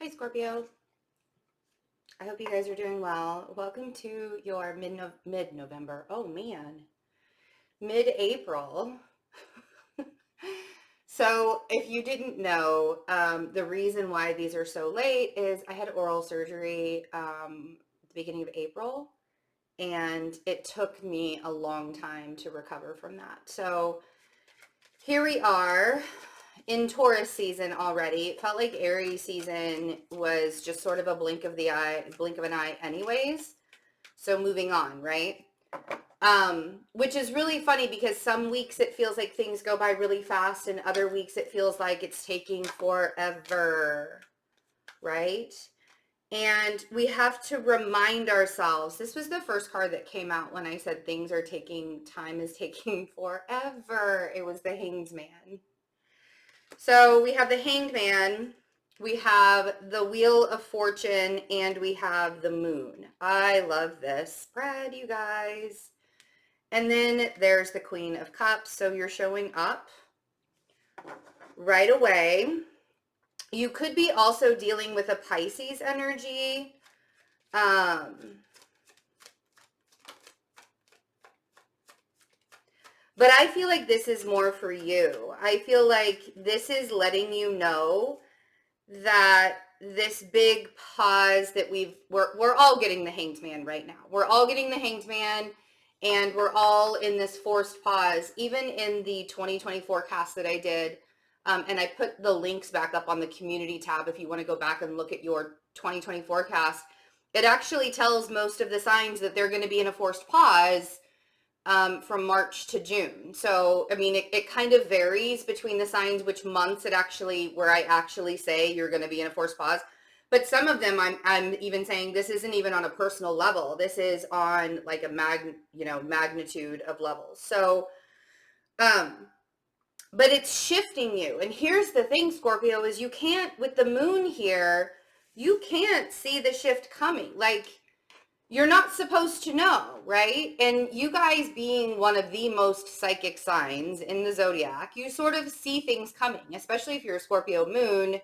Hi, Scorpio. I hope you guys are doing well. Welcome to your mid-November. Oh man, mid-April. So if you didn't know, the reason why these are so late is I had oral surgery at the beginning of April, and it took me a long time to recover from that. So here we are in Taurus season already. It felt like Aries season was just sort of a blink of an eye anyways. So moving on, right? Which is really funny because some weeks it feels like things go by really fast and other weeks it feels like it's taking forever, right? And we have to remind ourselves, this was the first card that came out when I said time is taking forever. It was the Hanged Man. So we have the Hanged Man, we have the Wheel of Fortune, and we have the Moon. I love this spread, you guys. And then there's the Queen of Cups. So you're showing up right away. You could be also dealing with a Pisces energy. But I feel like this is more for you. I feel like this is letting you know that this big pause that we're all getting the Hanged Man right now. We're all getting the Hanged Man, and we're all in this forced pause. Even in the 2020 forecast that I did, and I put the links back up on the community tab if you want to go back and look at your 2020 forecast. It actually tells most of the signs that they're going to be in a forced pause from March to June. So, I mean, it kind of varies between the signs, which months where I actually say you're going to be in a forced pause. But some of them I'm even saying this isn't even on a personal level. This is on like a magnitude of levels. So, but it's shifting you. And here's the thing, Scorpio, is you can't, with the moon here, you can't see the shift coming. Like, you're not supposed to know, right? And you guys being one of the most psychic signs in the zodiac, you sort of see things coming, especially if you're a Scorpio moon.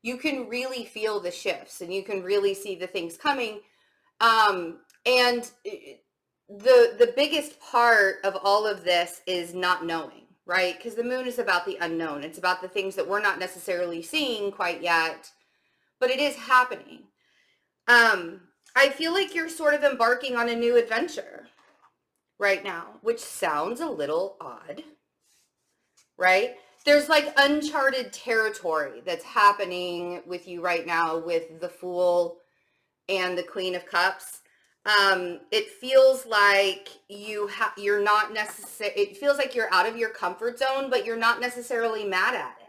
You can really feel the shifts and you can really see the things coming. And the biggest part of all of this is not knowing, right? Because the moon is about the unknown. It's about the things that we're not necessarily seeing quite yet, but it is happening. I feel like you're sort of embarking on a new adventure right now, which sounds a little odd, right? There's like uncharted territory that's happening with you right now with the Fool and the Queen of Cups. It feels like you're not necessarily, it feels like you're out of your comfort zone, but you're not necessarily mad at it.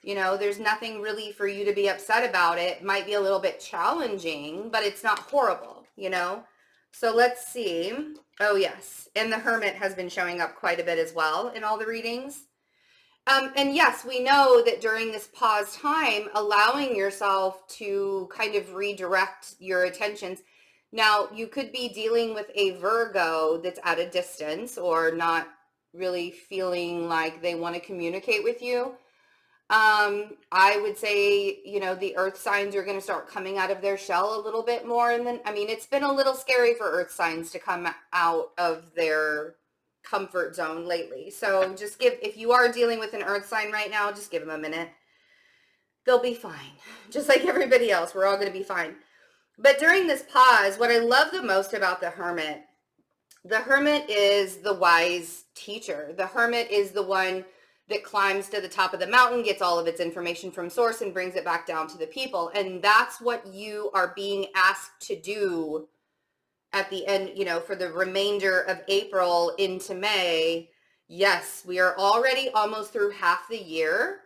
You know, there's nothing really for you to be upset about. It might be a little bit challenging, but it's not horrible, you know? So let's see. Oh, yes. And the Hermit has been showing up quite a bit as well in all the readings. And yes, we know that during this pause time, allowing yourself to kind of redirect your attentions. Now, you could be dealing with a Virgo that's at a distance or not really feeling like they want to communicate with you. I would say, you know, the earth signs are going to start coming out of their shell a little bit more. And then, I mean, it's been a little scary for earth signs to come out of their comfort zone lately. So just if you are dealing with an earth sign right now, just give them a minute. They'll be fine. Just like everybody else, we're all going to be fine. But during this pause, what I love the most about the Hermit is the wise teacher. The Hermit is the one that climbs to the top of the mountain, gets all of its information from source and brings it back down to the people. And that's what you are being asked to do at the end, you know, for the remainder of April into May. Yes, we are already almost through half the year.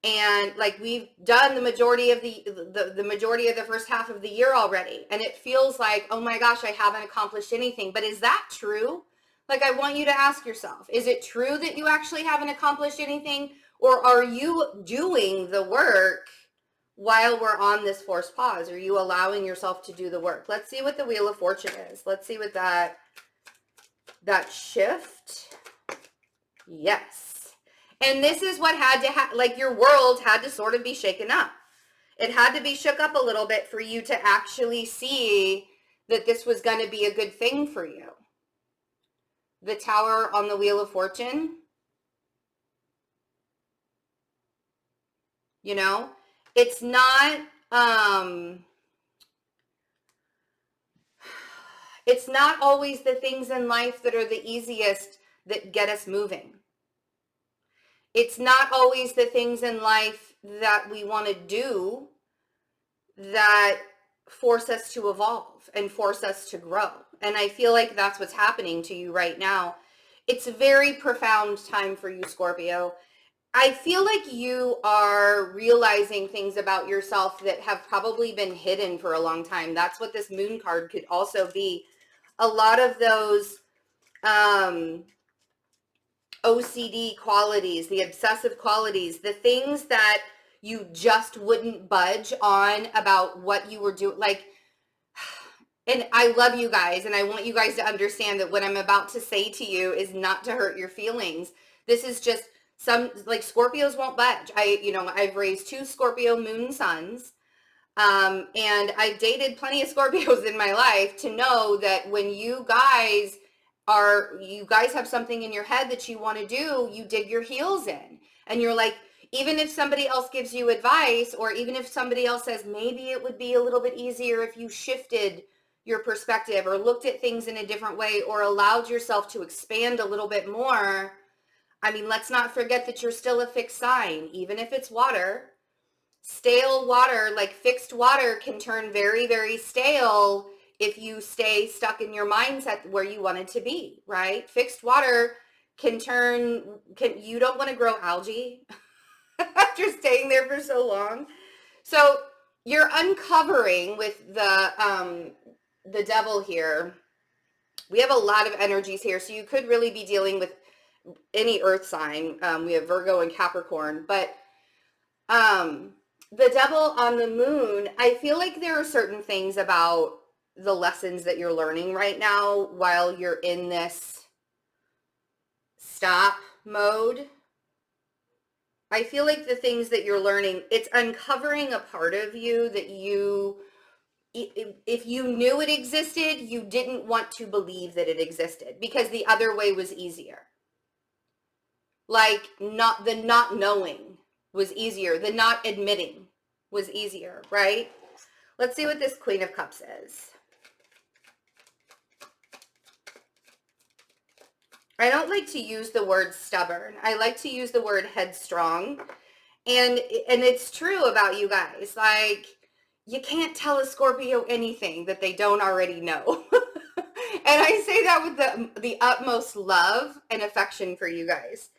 And like we've done the majority of the majority of the first half of the year already. And it feels like, oh my gosh, I haven't accomplished anything. But is that true? Like, I want you to ask yourself, is it true that you actually haven't accomplished anything? Or are you doing the work while we're on this forced pause? Are you allowing yourself to do the work? Let's see what the Wheel of Fortune is. Let's see what that shift. Yes. And this is what had to like your world had to sort of be shaken up. It had to be shook up a little bit for you to actually see that this was going to be a good thing for you. The Tower on the Wheel of Fortune, you know, it's not, it's not always the things in life that are the easiest that get us moving. It's not always the things in life that we want to do that force us to evolve and force us to grow. And I feel like that's what's happening to you right now. It's a very profound time for you, Scorpio. I feel like you are realizing things about yourself that have probably been hidden for a long time. That's what this moon card could also be. A lot of those OCD qualities, the obsessive qualities, the things that you just wouldn't budge on about what you were doing. Like, and I love you guys, and I want you guys to understand that what I'm about to say to you is not to hurt your feelings. This is just some, like, Scorpios won't budge. I've raised 2 Scorpio moon sons. And I dated plenty of Scorpios in my life to know that when you guys have something in your head that you want to do, you dig your heels in. And you're like, even if somebody else gives you advice, or even if somebody else says, maybe it would be a little bit easier if you shifted your perspective or looked at things in a different way or allowed yourself to expand a little bit more. I mean, let's not forget that you're still a fixed sign, even if it's water. Stale water, like fixed water, can turn very, very stale if you stay stuck in your mindset where you want it to be, right? Fixed water you don't want to grow algae after staying there for so long. So you're uncovering with the devil here. We have a lot of energies here, so you could really be dealing with any earth sign. We have Virgo and Capricorn, but the devil on the moon, I feel like there are certain things about the lessons that you're learning right now while you're in this stop mode. I feel like the things that you're learning, it's uncovering a part of you that if you knew it existed, you didn't want to believe that it existed because the other way was easier. Like not knowing was easier. The not admitting was easier, right? Let's see what this Queen of Cups is. I don't like to use the word stubborn. I like to use the word headstrong. And it's true about you guys. Like, you can't tell a Scorpio anything that they don't already know. And I say that with the utmost love and affection for you guys.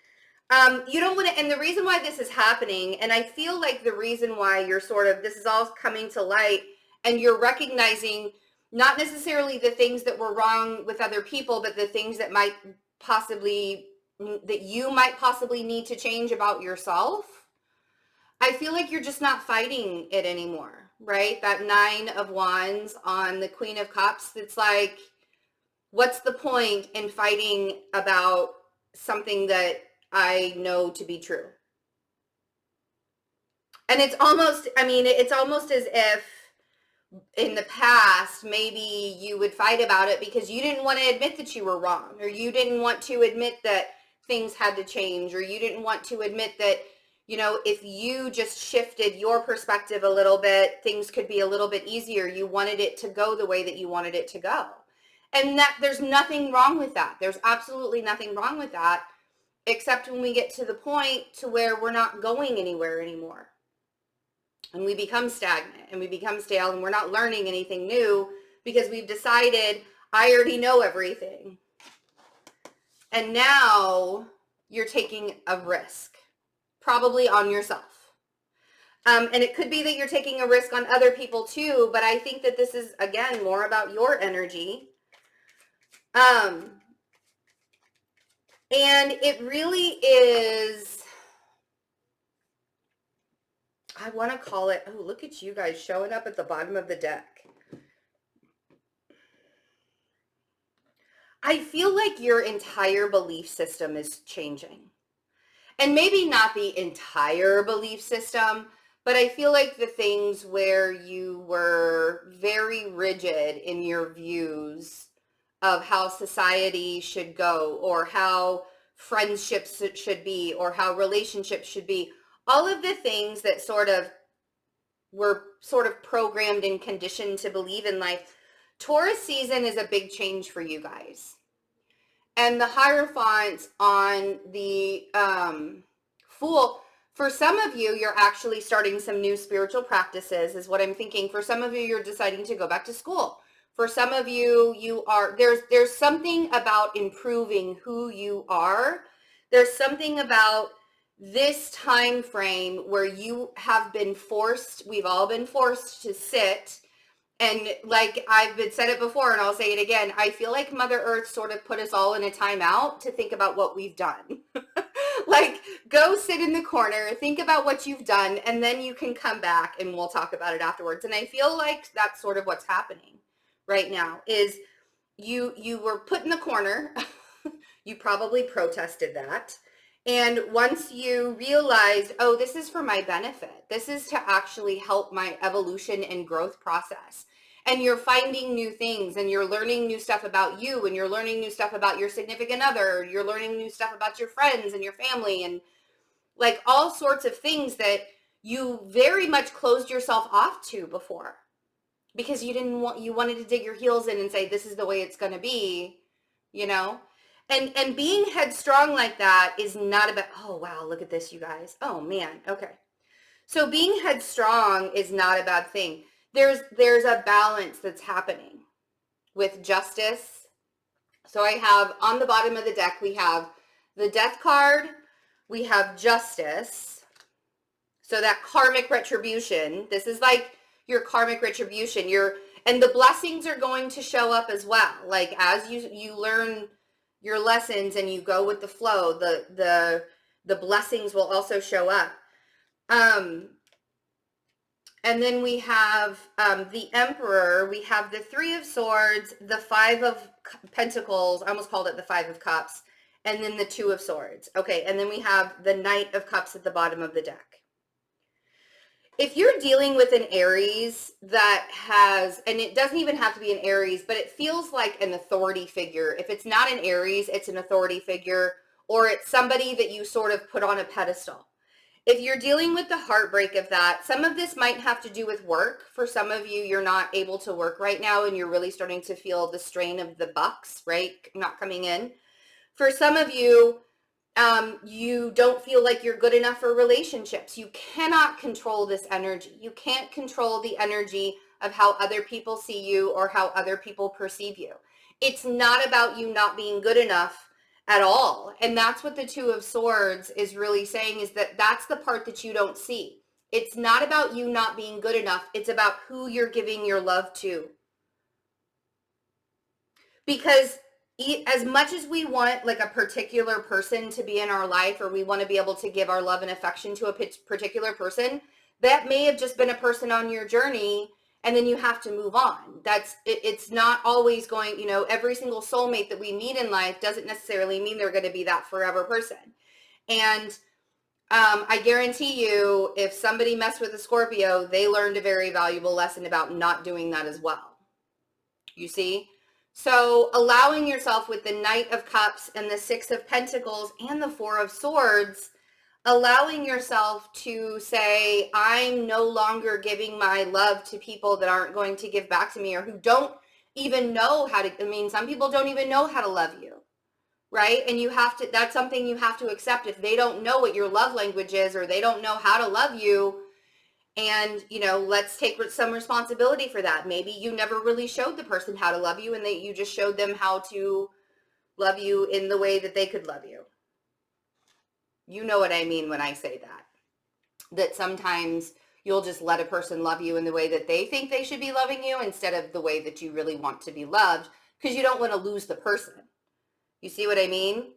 You don't want to, and the reason why this is happening, and I feel like the reason why you're this is all coming to light, and you're recognizing not necessarily the things that were wrong with other people, but the things that you might possibly need to change about yourself. I feel like you're just not fighting it anymore, right? That 9 of Wands on the Queen of Cups, it's like, what's the point in fighting about something that I know to be true? And it's almost as if in the past, maybe you would fight about it because you didn't want to admit that you were wrong, or you didn't want to admit that things had to change, or you didn't want to admit that, if you just shifted your perspective a little bit, things could be a little bit easier. You wanted it to go the way that you wanted it to go. And that there's nothing wrong with that. There's absolutely nothing wrong with that, except when we get to the point to where we're not going anywhere anymore. And we become stagnant and we become stale and we're not learning anything new because we've decided, I already know everything. And now you're taking a risk, probably on yourself. And it could be that you're taking a risk on other people too, but I think that this is, again, more about your energy. And it really is, I want to call it, oh, look at you guys showing up at the bottom of the deck. I feel like your entire belief system is changing. And maybe not the entire belief system, But I feel like the things where you were very rigid in your views of how society should go, or how friendships should be, or how relationships should be, all of the things that sort of were sort of programmed and conditioned to believe in life. Taurus season is a big change for you guys. And the Hierophant on the Fool, for some of you, you're actually starting some new spiritual practices, is what I'm thinking. For some of you, you're deciding to go back to school. For some of you, there's something about improving who you are. There's something about this time frame where you have been forced, we've all been forced to sit. And like I've said it before, and I'll say it again, I feel like Mother Earth sort of put us all in a timeout to think about what we've done. Like, go sit in the corner, think about what you've done, and then you can come back and we'll talk about it afterwards. And I feel like that's sort of what's happening right now, is you were put in the corner. You probably protested that. And once you realized, oh, this is for my benefit, this is to actually help my evolution and growth process, and you're finding new things, and you're learning new stuff about you, and you're learning new stuff about your significant other, you're learning new stuff about your friends and your family, and like all sorts of things that you very much closed yourself off to before, because you wanted to dig your heels in and say, this is the way it's going to be, you know? And being headstrong like that is not about, oh, wow, look at this, you guys. Oh, man. Okay. So being headstrong is not a bad thing. There's a balance that's happening with justice. So I have on the bottom of the deck, we have the Death card. We have Justice. So that karmic retribution. This is like your karmic retribution. And the blessings are going to show up as well. Like as you learn your lessons and you go with the flow, the blessings will also show up. And then we have the Emperor, we have the Three of Swords, the Five of Pentacles, I almost called it the Five of Cups, and then the Two of Swords. Okay, and then we have the Knight of Cups at the bottom of the deck. If you're dealing with an Aries that has, and it doesn't even have to be an Aries, but it feels like an authority figure. If it's not an Aries, it's an authority figure, or it's somebody that you sort of put on a pedestal. If you're dealing with the heartbreak of that, some of this might have to do with work. For some of you, you're not able to work right now and you're really starting to feel the strain of the bucks, right? Not coming in. For some of you, you don't feel like you're good enough for relationships. You cannot control this energy. You can't control the energy of how other people see you or how other people perceive you. It's not about you not being good enough at all. And that's what the Two of Swords is really saying, is that that's the part that you don't see. It's not about you not being good enough. It's about who you're giving your love to. Because as much as we want like a particular person to be in our life, or we want to be able to give our love and affection to a particular person, that may have just been a person on your journey, and then you have to move on. It's not always going, every single soulmate that we meet in life doesn't necessarily mean they're going to be that forever person. And I guarantee you, if somebody messed with a Scorpio, they learned a very valuable lesson about not doing that as well. You see? So allowing yourself with the Knight of Cups and the Six of Pentacles and the Four of Swords, allowing yourself to say, I'm no longer giving my love to people that aren't going to give back to me, or who don't even know how to, some people don't even know how to love you, right? And that's something you have to accept. If they don't know what your love language is, or they don't know how to love you, and, let's take some responsibility for that. Maybe you never really showed the person how to love you, and you just showed them how to love you in the way that they could love you. You know what I mean when I say that. That sometimes you'll just let a person love you in the way that they think they should be loving you, instead of the way that you really want to be loved, because you don't want to lose the person. You see what I mean?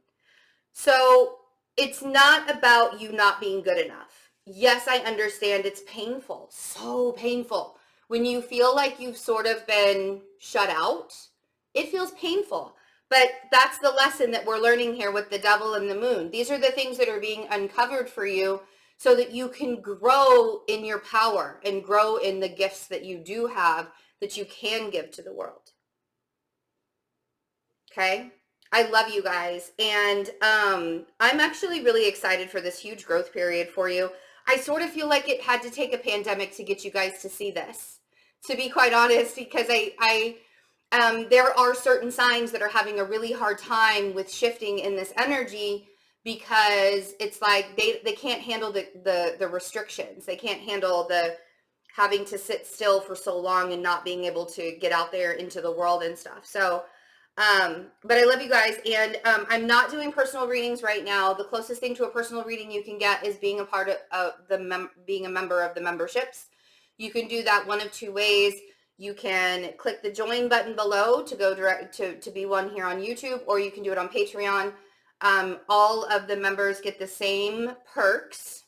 So it's not about you not being good enough. Yes, I understand it's painful, so painful. When you feel like you've sort of been shut out, it feels painful. But that's the lesson that we're learning here with the Devil and the Moon. These are the things that are being uncovered for you, so that you can grow in your power and grow in the gifts that you do have that you can give to the world. Okay? I love you guys. And I'm actually really excited for this huge growth period for you. I sort of feel like it had to take a pandemic to get you guys to see this, to be quite honest, because there are certain signs that are having a really hard time with shifting in this energy, because it's like they can't handle the restrictions. They can't handle the having to sit still for so long and not being able to get out there into the world and stuff. So but I love you guys, and I'm not doing personal readings right now. The closest thing to a personal reading you can get is being a part of being a member of the memberships. You can do that one of two ways. You can click the join button below to go direct to be one here on YouTube, or you can do it on Patreon. All of the members get the same perks,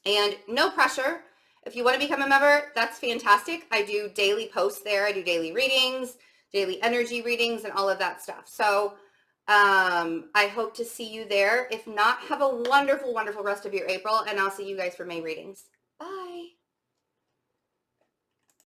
and no pressure. If you want to become a member, that's fantastic. I do daily posts there. I do daily readings, daily energy readings, and all of that stuff. So I hope to see you there. If not, have a wonderful, wonderful rest of your April, and I'll see you guys for May readings. Bye.